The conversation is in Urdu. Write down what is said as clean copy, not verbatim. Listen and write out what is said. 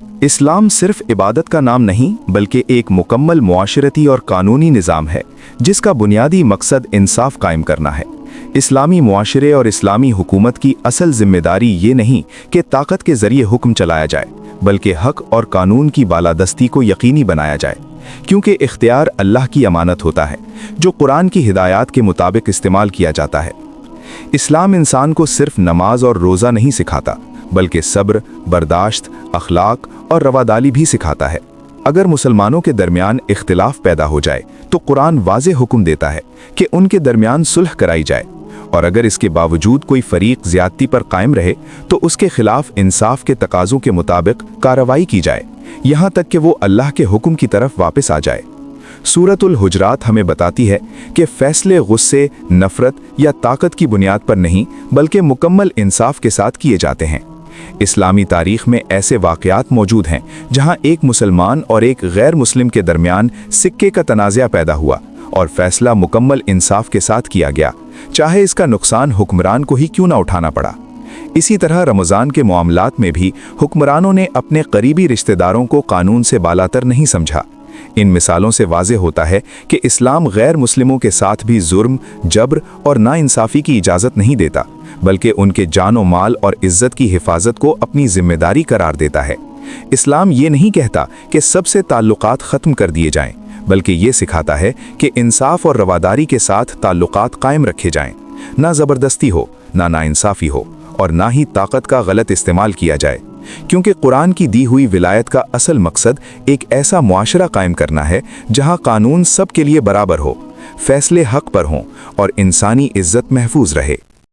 اسلام صرف عبادت کا نام نہیں بلکہ ایک مکمل معاشرتی اور قانونی نظام ہے جس کا بنیادی مقصد انصاف قائم کرنا ہے۔ اسلامی معاشرے اور اسلامی حکومت کی اصل ذمہ داری یہ نہیں کہ طاقت کے ذریعے حکم چلایا جائے بلکہ حق اور قانون کی بالادستی کو یقینی بنایا جائے، کیونکہ اختیار اللہ کی امانت ہوتا ہے جو قرآن کی ہدایات کے مطابق استعمال کیا جاتا ہے۔ اسلام انسان کو صرف نماز اور روزہ نہیں سکھاتا بلکہ صبر، برداشت، اخلاق اور رواداری بھی سکھاتا ہے۔ اگر مسلمانوں کے درمیان اختلاف پیدا ہو جائے تو قرآن واضح حکم دیتا ہے کہ ان کے درمیان صلح کرائی جائے، اور اگر اس کے باوجود کوئی فریق زیادتی پر قائم رہے تو اس کے خلاف انصاف کے تقاضوں کے مطابق کارروائی کی جائے، یہاں تک کہ وہ اللہ کے حکم کی طرف واپس آ جائے۔ سورۃ الحجرات ہمیں بتاتی ہے کہ فیصلے غصے، نفرت یا طاقت کی بنیاد پر نہیں بلکہ مکمل انصاف کے ساتھ کیے جاتے ہیں۔ اسلامی تاریخ میں ایسے واقعات موجود ہیں جہاں ایک مسلمان اور ایک غیر مسلم کے درمیان سکے کا تنازع پیدا ہوا اور فیصلہ مکمل انصاف کے ساتھ کیا گیا، چاہے اس کا نقصان حکمران کو ہی کیوں نہ اٹھانا پڑا۔ اسی طرح رمضان کے معاملات میں بھی حکمرانوں نے اپنے قریبی رشتہ داروں کو قانون سے بالاتر نہیں سمجھا۔ ان مثالوں سے واضح ہوتا ہے کہ اسلام غیر مسلموں کے ساتھ بھی ظلم، جبر اور ناانصافی کی اجازت نہیں دیتا، بلکہ ان کے جان و مال اور عزت کی حفاظت کو اپنی ذمہ داری قرار دیتا ہے۔ اسلام یہ نہیں کہتا کہ سب سے تعلقات ختم کر دیے جائیں، بلکہ یہ سکھاتا ہے کہ انصاف اور رواداری کے ساتھ تعلقات قائم رکھے جائیں، نہ زبردستی ہو، نہ ناانصافی ہو، اور نہ ہی طاقت کا غلط استعمال کیا جائے، کیونکہ قرآن کی دی ہوئی ولایت کا اصل مقصد ایک ایسا معاشرہ قائم کرنا ہے جہاں قانون سب کے لیے برابر ہو، فیصلے حق پر ہوں اور انسانی عزت محفوظ رہے۔